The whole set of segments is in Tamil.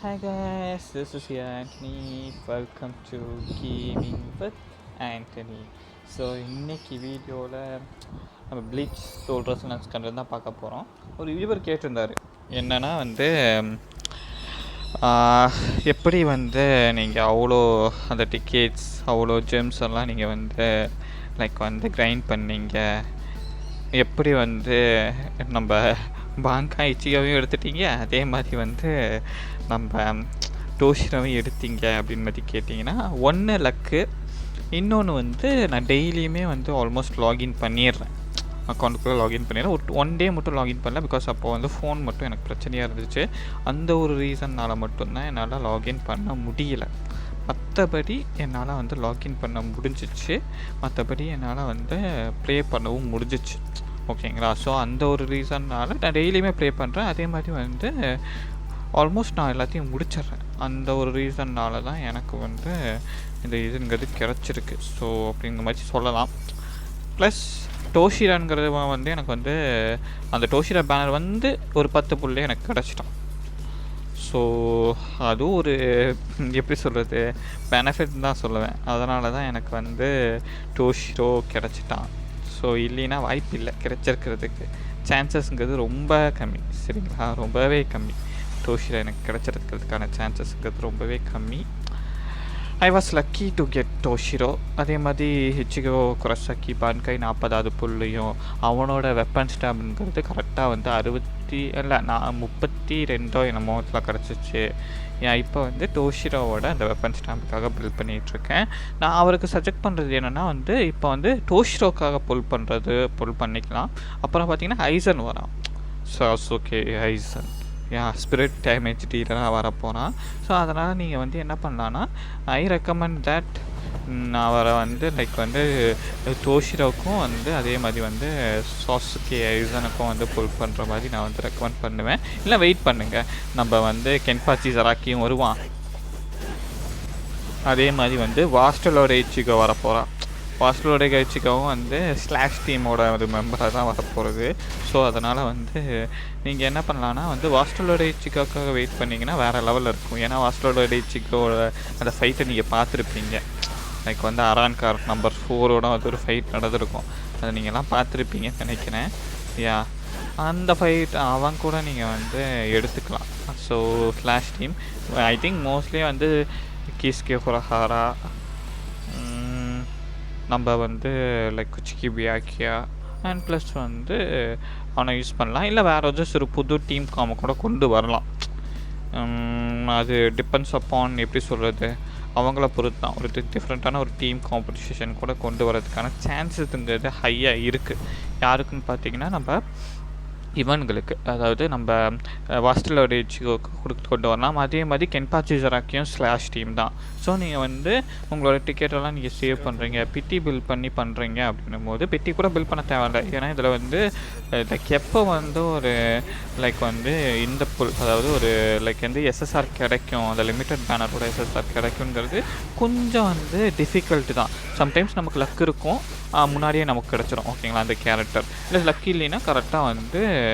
Hi guys, this is your Anthony. Welcome to Gaming with Anthony. So இன்னைக்கு வீடியோவில் நம்ம ப்ளீச் சோல் ரெசனன்ஸ் கண்டது தான் பார்க்க போகிறோம். ஒரு யூடியூபர் கேட்டிருந்தார் என்னென்னா எப்படி நீங்கள் அவ்வளோ அந்த டிக்கெட்ஸ் அவ்வளோ ஜெம்ஸ் எல்லாம் நீங்கள் கிரைண்ட் பண்ணீங்க, எப்படி நம்ம பாங்காய் இச்சிகாவையும் எடுத்துட்டீங்க, அதே மாதிரி நம்ம டோஷிராவையும் எடுத்தீங்க அப்படின்னு மாதிரி கேட்டிங்கன்னா, ஒன்று லக்கு, இன்னொன்று நான் டெய்லியுமே ஆல்மோஸ்ட் லாகின் பண்ணிடுறேன், அக்கௌண்ட்டுக்குள்ளே லாகின் பண்ணிடுறேன். ஒன் டே மட்டும் லாகின் பண்ணல, பிகாஸ் அப்போது ஃபோன் மட்டும் எனக்கு பிரச்சனையாக இருந்துச்சு. அந்த ஒரு ரீசன்னால் மட்டும்தான் என்னால் லாகின் பண்ண முடியலை. மற்றபடி என்னால் லாகின் பண்ண முடிஞ்சிச்சு, மற்றபடி என்னால் ப்ளே பண்ணவும் முடிஞ்சிச்சு. ஓகேங்களா? ஸோ அந்த ஒரு ரீசன்னால் நான் டெய்லியுமே ப்ளே பண்ணுறேன். அதே மாதிரி ஆல்மோஸ்ட் நான் எல்லாத்தையும் முடிச்சிட்றேன். அந்த ஒரு ரீசன்னால் தான் எனக்கு இந்த இதுங்கிறது கிடச்சிருக்கு. ஸோ அப்படிங்கிற மாதிரி சொல்லலாம். ப்ளஸ் டோஷிராங்கிறது எனக்கு அந்த டோஷிரா பேனர் ஒரு 10 புள்ளே எனக்கு கிடச்சிட்டான். ஸோ அதுவும் ஒரு எப்படி சொல்கிறது, பெனிஃபிட் தான் சொல்லுவேன். அதனால தான் எனக்கு டோஷிரோ கிடச்சிட்டான். ஸோ இல்லைன்னா வாய்ப்பு இல்லை, கிடச்சிருக்கிறதுக்கு சான்சஸ்ங்கிறது ரொம்ப கம்மி. சரிங்களா? ரொம்பவே கம்மி. டோஷிரா எனக்கு கிடச்சிருக்கிறதுக்கான சான்சஸ்ங்கிறது ரொம்பவே கம்மி. I was lucky to get Toshiro. அதே மாதிரி ஹிச்சிகோ குரசாக்கி பான்காய் 40வது புள்ளியும் அவனோட வெப்பன் ஸ்டாம்ப்ங்கிறது கரெக்டாக 32 என்னமோ கிடச்சிச்சு. இப்போ டோஷிரோவோட அந்த வெப்பன் ஸ்டாம்புக்காக பில் பண்ணிகிட்ருக்கேன். நான் அவருக்கு சஜெக்ட் பண்ணுறது என்னென்னா இப்போ டோஷிரோக்காக புல் பண்ணிக்கலாம். அப்புறம் பார்த்தீங்கன்னா ஐசன் வரான். சாசுகே ஐசன், ஸ்பிரிட் டேமேஜ் டீலராக வரப்போகிறான். ஸோ அதனால் நீங்கள் என்ன பண்ணலான்னா, ஐ ரெக்கமெண்ட் தட் அவரை டோஷிரோவுக்கும் அதே மாதிரி சாசுகே ஐசனுக்கும் புல் பண்ணுற மாதிரி நான் ரெக்கமெண்ட் பண்ணுவேன். இல்லை வெயிட் பண்ணுங்கள், நம்ம கென்பாச்சி ஜராக்கியும் வருவான். அதே மாதிரி வாஸ்டலோட இச்சிகோ வரப்போகிறான். வாஸ்டலோட இச்சிகாவும் ஸ்லாஷ் டீமோட ஒரு மெம்பராக தான் வரப்போகிறது. ஸோ அதனால் நீங்கள் என்ன பண்ணலான்னா வாஸ்டலோட இச்சிகாவுக்காக வெயிட் பண்ணிங்கன்னா வேறு லெவலில் இருக்கும். ஏன்னா வாஸ்டலோட இச்சிகோட அந்த ஃபைட்டை நீங்கள் பார்த்துருப்பீங்க. அரான்கார் நம்பர் 4ஓட ஒரு ஃபைட் நடந்திருக்கும். அதை நீங்கள்லாம் பார்த்துருப்பீங்கன்னு நினைக்கிறேன். அந்த ஃபைட் அவன் கூட நீங்கள் எடுத்துக்கலாம். So slash team I think mostly Kisuke Urahara, நம்ம குச்சிக்கி பியாக்கியா அண்ட் ப்ளஸ் அவனை யூஸ் பண்ணலாம். இல்லை வேறு ஏதாச்சும் ஒரு புது டீம் காம கூட கொண்டு வரலாம். அது டிபெண்ட்ஸ் அப்பான் எப்படி சொல்கிறது, அவங்கள பொறுத்து தான். ஒரு டிஃப்ரெண்ட்டான ஒரு டீம் காம்படிஷன் கூட கொண்டு வரதுக்கான சான்சஸ்ங்கிறது ஹையாக இருக்குது. யாருக்குன்னு பார்த்தீங்கன்னா நம்ம இவன்களுக்கு, அதாவது நம்ம வாஸ்டலோட கொண்டு வரலாம். அதே மாதிரி கென்பாச்சி ஜராக்கியும் ஸ்லாஷ் டீம் தான். ஸோ நீங்கள் உங்களோட டிக்கெட்டெல்லாம் நீங்கள் சேவ் பண்ணுறீங்க, பெட்டி பில் பண்ணி பண்ணுறீங்க அப்படின்னும் போது பெட்டி கூட பில் பண்ண தேவையில்லை. ஏன்னா இதில் எப்போ ஒரு இந்த புல், அதாவது ஒரு எஸ்எஸ்ஆர் கிடைக்கும், அந்த லிமிட்டட் பேனரோட எஸ்எஸ்ஆர் கிடைக்குங்கிறது கொஞ்சம் டிஃபிகல்ட்டு தான். சம்டைம்ஸ் நமக்கு லக் இருக்கும், முன்னாடியே நமக்கு கிடச்சிரும். ஓகேங்களா? அந்த கேரக்டர் இல்லை லக்கி இல்லைன்னா கரெக்டாக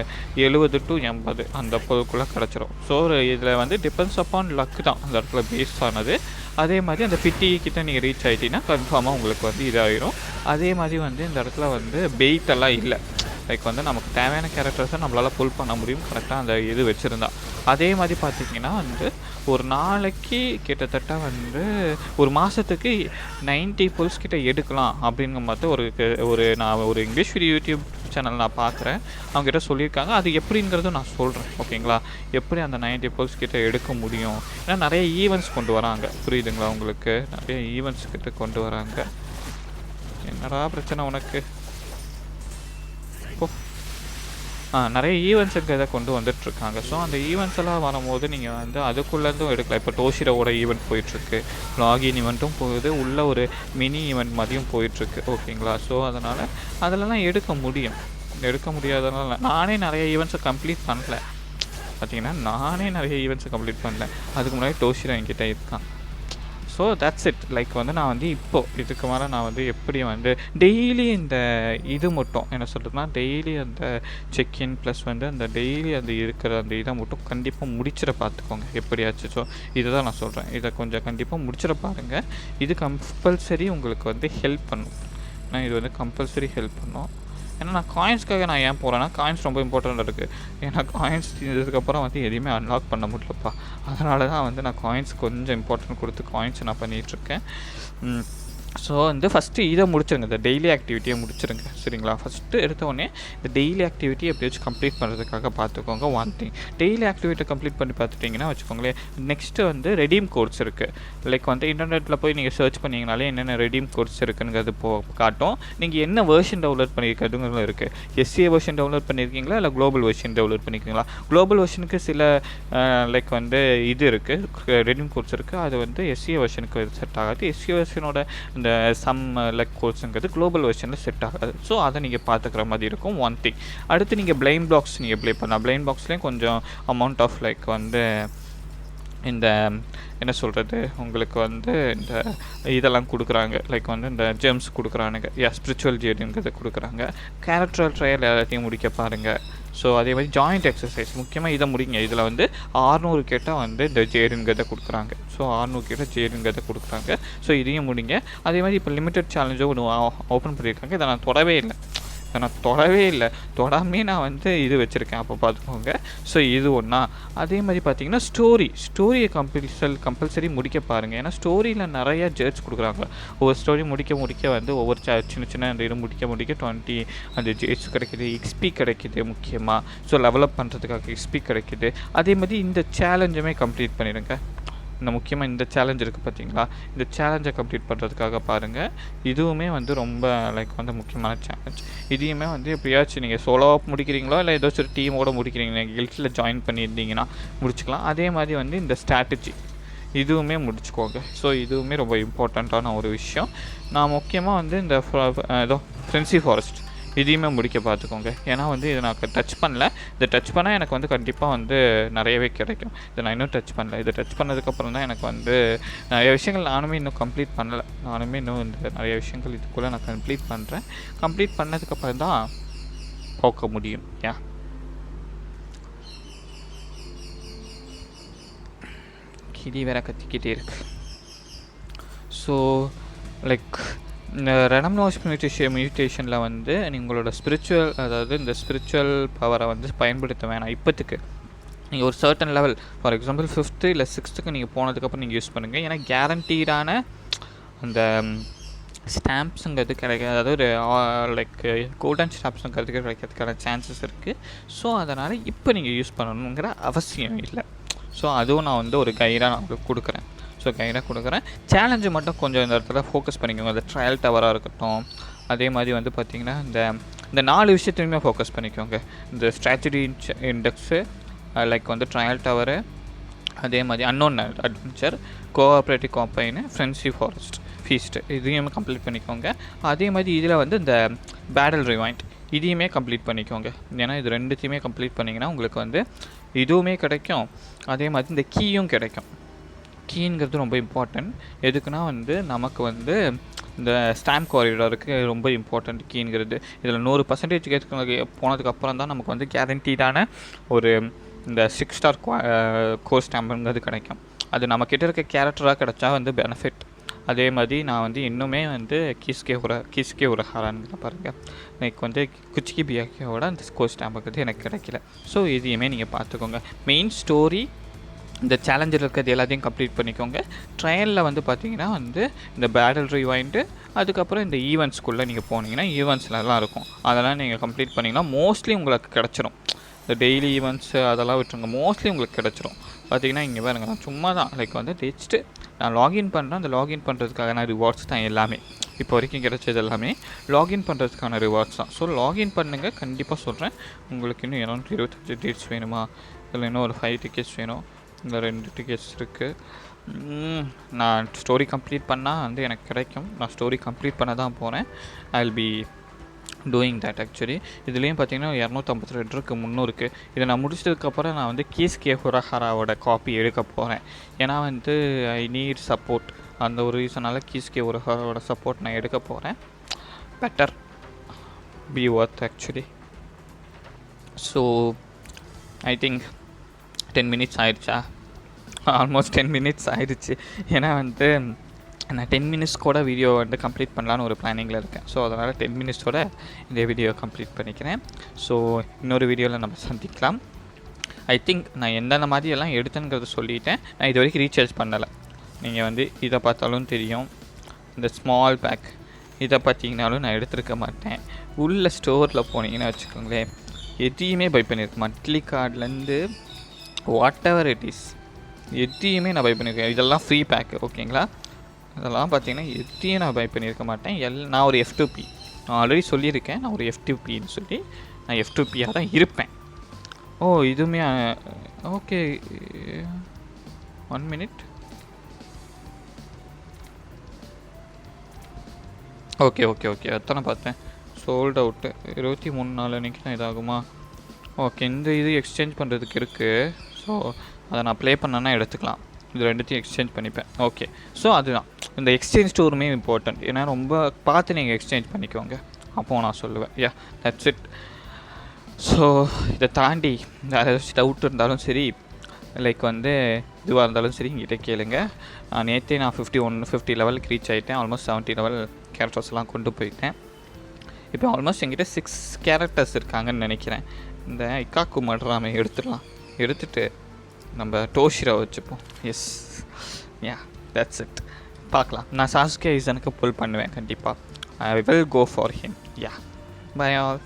70 to 80 அந்த பொருளுக்குள்ளே கிடச்சிரும். ஸோ இதில் டிபெண்ட்ஸ் அப்பான் லக்கு தான் அந்த இடத்துல பேஸ் ஆனது. அதே மாதிரி அந்த 50 கிட்ட நீங்கள் ரீச் ஆகிட்டீங்கன்னா கன்ஃபார்மாக உங்களுக்கு இதாகிடும். அதே மாதிரி இந்த இடத்துல பெயிட்டெல்லாம் இல்லை. நமக்கு தேவையான கேரக்டர்ஸை நம்மளால் புல் பண்ண முடியும் கரெக்டாக அந்த இது வச்சுருந்தா. அதே மாதிரி பார்த்திங்கன்னா ஒரு நாளைக்கு கிட்டத்தட்ட ஒரு மாதத்துக்கு 90 புல்ஸ் கிட்ட எடுக்கலாம் அப்படிங்கிற மாதிரி நான் ஒரு இங்கிலீஷ் யூடியூப் சேனல் நான் பார்க்குறேன், அவங்ககிட்ட சொல்லியிருக்காங்க. அது எப்படிங்கிறதும் நான் சொல்கிறேன். ஓகேங்களா? எப்படி அந்த 90 புல்ஸ் கிட்ட எடுக்க முடியும், ஏன்னா நிறைய ஈவெண்ட்ஸ் கொண்டு வராங்க. புரியுதுங்களா உங்களுக்கு? நிறைய ஈவெண்ட்ஸ் கிட்ட கொண்டு வராங்க. என்னடா பிரச்சனை உனக்கு? நிறைய ஈவெண்ட்ஸுக்கு இதை கொண்டு வந்துட்டுருக்காங்க. ஸோ அந்த ஈவெண்ட்ஸ் எல்லாம் வரும்போது நீங்கள் அதுக்குள்ளேருந்தும் எடுக்கலாம். இப்போ டோஷிரோட ஈவெண்ட் போயிட்டுருக்கு, லாகின் ஈவெண்ட்டும் போகுது, உள்ள ஒரு மினி ஈவெண்ட் மாதிரியும் போயிட்டுருக்கு. ஓகேங்களா? ஸோ அதனால் அதிலலாம் எடுக்க முடியாதனால நானே நிறைய ஈவெண்ட்ஸை கம்ப்ளீட் பண்ணல. பார்த்தீங்கன்னா நானே நிறைய ஈவெண்ட்ஸை கம்ப்ளீட் பண்ணல. அதுக்கு முன்னாடி டோஷிரோ என்கிட்ட இருக்கான். So that's it. லைக் வந்து நான் வந்து இப்போது இதுக்கு மேலே நான் வந்து எப்படி வந்து டெய்லி இந்த இது மட்டும் என்ன சொல்கிறதுனா டெய்லி அந்த செக்இன் ப்ளஸ் வந்து அந்த டெய்லி அந்த இருக்கிற அந்த இதை மட்டும் கண்டிப்பாக முடிச்சிட பார்த்துக்கோங்க எப்படியாச்சும். ஸோ இதை தான் நான் சொல்கிறேன், இதை கொஞ்சம் கண்டிப்பாக முடிச்சிட பாருங்கள். இது கம்பல்சரி உங்களுக்கு வந்து ஹெல்ப் பண்ணும். நான் இது வந்து கம்பல்சரி ஹெல்ப் பண்ணும். ஏன்னா நான் காயின்ஸ்க்காக நான் ஏன் போகிறேன்னா காயின்ஸ் ரொம்ப இம்பார்ட்டண்ட்டாக இருக்குது. ஏன்னா காயின்ஸ் தீர்ந்ததுக்கப்புறம் வந்து எதையுமே அன்லாக் பண்ண முடியலப்பா. அதனால தான் வந்து நான் காயின்ஸ் கொஞ்சம் இம்பார்ட்டன்ட் கொடுத்து காயின்ஸ் நான் பண்ணிகிட்ருக்கேன். ஸோ வந்து ஃபஸ்ட்டு இதை முடிச்சிருங்க, இந்த டெய்லி ஆக்டிவிட்டியை முடிச்சிருங்க சரிங்களா. ஃபஸ்ட்டு எடுத்தோடனே இந்த டெய்லி ஆக்டிவிட்டி எப்படியாச்சும் கம்ப்ளீட் பண்ணுறதுக்காக பார்த்துக்கோங்க. One thing, daily activity complete பண்ணி பார்த்துட்டிங்கன்னா வச்சுக்கோங்களேன், நெக்ஸ்ட்டு வந்து ரெடீம் கோட்ஸ் இருக்குது. லைக் வந்து இன்டர்நெட்டில் போய் நீங்கள் சர்ச் பண்ணிங்கனாலே என்னென்ன ரெடீம் கோட்ஸ் இருக்குங்கிறது காட்டும். நீங்கள் என்ன வெர்ஷன் டவுன்லோட் பண்ணியிருக்கிறதுங்கிறது இருக்குது. எஸ்சிஏ வெர்ஷன் டவுன்லோட் பண்ணியிருக்கீங்களா இல்லை குளோபல் வெர்ஷன் டவுன்லோட் பண்ணியிருக்கீங்களா? குளோபல் வெர்ஷனுக்கு சில லைக் வந்து இது இருக்குது, ரெடீம் கோட்ஸ் இருக்குது. அது வந்து எஸ்சிஏ வெர்ஷனுக்கு செட் ஆகாது. எஸ்சிஏ வெர்ஷனோட இந்த சம் லைக் கோர்ஸுங்கிறது குளோபல் வெர்ஷனில் செட் ஆகாது. ஸோ அதை நீங்கள் பார்த்துக்கிற மாதிரி இருக்கும். One thing. அடுத்து நீங்கள் பிளைண்ட் பாக்ஸ் நீங்கள் ப்ளே பண்ணலாம். பிளைண்ட் பாக்ஸ்லேயும் கொஞ்சம் அமௌண்ட் ஆஃப் லைக் வந்து இந்த என்ன சொல்கிறது உங்களுக்கு வந்து இந்த இதெல்லாம் கொடுக்குறாங்க. லைக் வந்து இந்த ஜெம்ஸ் கொடுக்குறானுங்க, ஸ்பிரிச்சுவல் ஜேர்னிங்கிறத கொடுக்குறாங்க. கேரக்டர் ட்ரையல் எல்லாத்தையும் முடிக்க பாருங்கள். ஸோ அதே மாதிரி ஜாயிண்ட் எக்ஸசைஸ் முக்கியமாக இதை முடிங்க. இதில் வந்து 600 கேட்டால் வந்து இந்த ஜேருங்கிறத கொடுக்குறாங்க. ஸோ 600 கேட்டால் ஜேருங்கிறத கொடுக்குறாங்க. ஸோ இதையும் முடிங்க. அதே மாதிரி இப்போ லிமிட்டட் சேலஞ்சோ ஒன்று ஓப்பன் பண்ணியிருக்காங்க. இதை நான் தொடவே இல்லை. தொடாமே நான் வந்து இது வச்சுருக்கேன், அப்போ பார்த்துக்கோங்க. ஸோ இது ஒன்றா. அதே மாதிரி பார்த்தீங்கன்னா ஸ்டோரியை கம்பல்சரி முடிக்க பாருங்கள். ஏன்னா ஸ்டோரியில் நிறையா ஜேர்ஸ் கொடுக்குறாங்க. ஒவ்வொரு ஸ்டோரி முடிக்க வந்து ஒவ்வொரு சின்ன அந்த இது முடிக்க 20 அந்த ஜேர்ஸ் கிடைக்கிது, எக்ஸ்பி கிடைக்கிது முக்கியமாக. ஸோ லெவலப் பண்ணுறதுக்காக எக்ஸ்பி கிடைக்கிது. அதே மாதிரி இந்த சேலஞ்சுமே கம்ப்ளீட் பண்ணிடுங்க. இந்த முக்கியமாக இந்த சேலஞ்ச் இருக்குது பார்த்தீங்களா, இந்த சேலஞ்சை கம்ப்ளீட் பண்ணுறதுக்காக பாருங்கள். இதுவுமே வந்து ரொம்ப லைக் வந்து முக்கியமான சேலஞ்ச். இதையுமே வந்து எப்படியாச்சும் நீங்கள் சோலோவாக முடிக்கிறீங்களோ இல்லை ஏதாச்சும் ஒரு டீமோட முடிக்கிறீங்க, நீங்கள் கில்ட்டில் ஜாயின் பண்ணியிருந்தீங்கன்னா முடிச்சுக்கலாம். அதே மாதிரி வந்து இந்த ஸ்ட்ராட்டஜி இதுவுமே முடிச்சுக்கோங்க. ஸோ இதுவுமே ரொம்ப இம்பார்ட்டண்ட்டான ஒரு விஷயம். நான் முக்கியமாக வந்து இந்த ஏதோ ஃப்ரென்சி ஃபாரஸ்ட் இதையுமே முடிக்க பார்த்துக்கோங்க. ஏன்னா வந்து இதை நான் டச் பண்ணல. இதை டச் பண்ணால் எனக்கு வந்து கண்டிப்பாக வந்து நிறையவே கிடைக்கும். இதை நான் இன்னும் டச் பண்ணல. இதை டச் பண்ணதுக்கப்புறம் தான் எனக்கு வந்து நிறைய விஷயங்கள் நானுமே இன்னும் கம்ப்ளீட் பண்ணலை. நானுமே இன்னும் இந்த நிறைய விஷயங்கள் இதுக்குள்ளே நான் கம்ப்ளீட் பண்ணுறேன். கம்ப்ளீட் பண்ணதுக்கப்புறம் தான் போக்க முடியும். கிளி வேற கத்திக்கிட்டே இருக்கு. ஸோ லைக் இந்த ரெனம்னோஸ் மியூட்டேஷனில் வந்து உங்களோட ஸ்பிரிச்சுவல், அதாவது இந்த ஸ்பிரிச்சுவல் பவரை வந்து பயன்படுத்த வேணாம் இப்போத்துக்கு. நீங்கள் ஒரு certain level, for example 5th இல்லை 6th நீங்கள் போனதுக்கப்புறம் நீங்கள் யூஸ் பண்ணுங்கள். ஏன்னா கேரண்டீடான அந்த ஸ்டாம்ப்ஸுங்கிறது கிடைக்காது. அதாவது ஒரு லைக் கோல்டன் ஸ்டாம்ப்ஸுங்கிறது கிடைக்கிறதுக்கான சான்சஸ் இருக்குது. ஸோ அதனால் இப்போ நீங்கள் யூஸ் பண்ணணுங்கிற அவசியம் இல்லை. ஸோ அதுவும் நான் வந்து ஒரு கைடாக நான் உங்களுக்கு கொடுக்குறேன். சேலஞ்சு மட்டும் கொஞ்சம் இந்த இடத்துல ஃபோக்கஸ் பண்ணிக்கோங்க. அந்த ட்ரையல் டவராக இருக்கட்டும், அதே மாதிரி வந்து பார்த்திங்கன்னா இந்த 4 விஷயத்துலையுமே ஃபோக்கஸ் பண்ணிக்கோங்க. இந்த ஸ்ட்ராட்டஜி இண்டெக்ஸு, லைக் வந்து ட்ரையல் டவரு, அதே மாதிரி unknown adventure, cooperative combine, frenzy forest feast இதையுமே கம்ப்ளீட் பண்ணிக்கோங்க. அதே மாதிரி இதில் வந்து இந்த பேட்டில் ரிவைண்ட் இதையுமே கம்ப்ளீட் பண்ணிக்கோங்க. ஏன்னா இது ரெண்டுத்தையுமே கம்ப்ளீட் பண்ணிங்கன்னா உங்களுக்கு வந்து இதுவுமே கிடைக்கும், அதே மாதிரி இந்த கீயும் கிடைக்கும். கீங்கிறது ரொம்ப இம்பார்ட்டன்ட். எதுக்குன்னா வந்து நமக்கு வந்து இந்த ஸ்டாம்ப் காரிடாருக்கு ரொம்ப இம்பார்ட்டண்ட் கீங்கிறது. இதில் 100% கேட்க போனதுக்கப்புறம் தான் நமக்கு வந்து கேரண்டீடான ஒரு இந்த 6 ஸ்டார் கோர் ஸ்டாம்புங்கிறது கிடைக்கும். அது நம்மக்கிட்ட இருக்க கேரக்டராக கிடச்சா வந்து பெனிஃபிட். அதே மாதிரி நான் வந்து இன்னுமே வந்து கீஸ்கே ஒரு ஹாரான்னு பாருங்கள், எனக்கு வந்து குச்சிக்கி பியாக்கியோட அந்த கோர் ஸ்டாம்புங்கிறது எனக்கு கிடைக்கல. ஸோ இதையுமே நீங்கள் பார்த்துக்கோங்க. மெயின் ஸ்டோரி இந்த சேலஞ்சில் இருக்கிறது எல்லாத்தையும் கம்ப்ளீட் பண்ணிக்கோங்க. ட்ரையலில் வந்து பார்த்திங்கன்னா வந்து இந்த பேட்டில் ரிவைண்டு, அதுக்கப்புறம் இந்த ஈவெண்ட்ஸ்குள்ளே நீங்கள் போனீங்கன்னா ஈவெண்ட்ஸ்லாம் இருக்கும், அதெல்லாம் நீங்கள் கம்ப்ளீட் பண்ணிங்கன்னா மோஸ்ட்லி உங்களுக்கு கிடச்சிரும். இந்த டெய்லி ஈவெண்ட்ஸு அதெல்லாம் விட்டுருங்க, மோஸ்ட்லி உங்களுக்கு கிடச்சிரும். பார்த்திங்கன்னா இங்கே பாருங்கள், நான் சும்மா தான் லைக் வந்து ஜஸ்ட்டு நான் லாகின் பண்ணுறேன். அந்த லாகின் பண்ணுறதுக்கான ரிவார்ட்ஸ் தான் எல்லாமே. இப்போ வரைக்கும் கிடைச்சது எல்லாமே லாகின் பண்ணுறதுக்கான ரிவார்ட்ஸ் தான். ஸோ லாகின் பண்ணுங்கள், கண்டிப்பாக சொல்கிறேன். உங்களுக்கு இன்னும் 225 டேட்ஸ் வேணுமா, இல்லை இன்னும் ஒரு 5 டிக்கெட்ஸ் வேணும், இந்த 2 டிக்கெட்ஸ் இருக்குது. நான் ஸ்டோரி கம்ப்ளீட் பண்ணால் வந்து எனக்கு கிடைக்கும். நான் ஸ்டோரி கம்ப்ளீட் பண்ண தான் போகிறேன். I will be doing that actually. இதுலேயும் பார்த்தீங்கன்னா 252 இருக்குது, 300. இதை நான் முடிச்சதுக்கப்புறம் நான் வந்து கீஸ்கே ஹுரஹராவோட காப்பி எடுக்க போகிறேன். ஏன்னா வந்து ஐ நீட் சப்போர்ட். அந்த ஒரு ரீசனால் கீஸ்கே ஹுரஹராவோட சப்போர்ட் நான் எடுக்க போகிறேன். Better B worth actually. So I think 10 minutes ஆயிடுச்சா? ஆல்மோஸ்ட் 10 மினிட்ஸ் ஆயிடுச்சு. ஏன்னா வந்து நான் 10 மினிட்ஸ் கூட வீடியோ வந்து கம்ப்ளீட் பண்ணலான்னு ஒரு பிளானிங்கில் இருக்கேன். ஸோ அதனால் 10 மினிட்ஸோட இந்த வீடியோ கம்ப்ளீட் பண்ணிக்கிறேன். ஸோ இன்னொரு வீடியோவில் நம்ம சந்திக்கலாம். ஐ திங்க் நான் எந்தெந்த மாதிரியெல்லாம் எடுத்தேங்கிறத சொல்லிட்டேன். நான் இது வரைக்கும் ரீசார்ஜ் பண்ணலை. நீங்கள் வந்து இதை பார்த்தாலும் தெரியும். இந்த ஸ்மால் பேக் இதை பார்த்தீங்கனாலும் நான் எடுத்துருக்க மாட்டேன். உள்ள ஸ்டோரில் போனீங்கன்னு வச்சுக்கோங்களேன், எதையுமே பை பண்ணியிருக்கேன். மந்த்லி கார்ட்லேருந்து வாட் எவர் இட் இஸ் எதையுமே நான் பை பண்ணியிருக்கேன். இதெல்லாம் ஃப்ரீ பேக்கு, ஓகேங்களா? அதெல்லாம் பார்த்தீங்கன்னா எதையும் நான் பை பண்ணியிருக்க மாட்டேன். நான் ஒரு F2P. நான் ஆல்ரெடி சொல்லியிருக்கேன், நான் ஒரு F2Pன்னு சொல்லி. நான் F2Pயாக தான் இருப்பேன். ஓ இதுவுமே okay. 1 minute. Okay okay okay எத்தனை பார்த்தேன். சோல்ட் அவுட்டு 23 நாள் அன்றைக்கி தான் இதாகுமா? ஓகே, இந்த இது எக்ஸ்சேஞ்ச் பண்ணுறதுக்கு இருக்குது. ஸோ அதை நான் ப்ளே பண்ணேன்னா எடுத்துக்கலாம். இது ரெண்டுத்தையும் எக்ஸ்சேஞ்ச் பண்ணிப்பேன். ஓகே, ஸோ அதுதான் இந்த எக்ஸ்சேஞ்ச் ஸ்டோருமே இம்பார்ட்டண்ட். ஏன்னா ரொம்ப பார்த்து நீங்கள் எக்ஸ்சேஞ்ச் பண்ணிக்கோங்க, அப்போது நான் சொல்லுவேன். யா தட்ஸ் இட். ஸோ இதை தாண்டி வேறு ஏதாச்சும் டவுட் இருந்தாலும் சரி, லைக் வந்து இதுவாக இருந்தாலும் சரி எங்கிட்ட கேளுங்க. நேற்றே நான் 50 லெவலுக்கு ரீச் ஆகிட்டேன். ஆல்மோஸ்ட் 70 லெவல் கேரக்டர்ஸ்லாம் கொண்டு போயிட்டேன். இப்போ ஆல்மோஸ்ட் எங்கிட்ட 6 கேரக்டர்ஸ் இருக்காங்கன்னு நினைக்கிறேன். இந்த இக்காக்கு மட்ராமை எடுத்துடலாம். எடுத்துகிட்டு நம்ம டோஷிரோ வச்சுப்போம். Yes, ya that's it. பார்க்கலாம். நான் சாஸ்கே ஐசனுக்கு புல் பண்ணுவேன் கண்டிப்பாக. I will go for him. Ya bye all.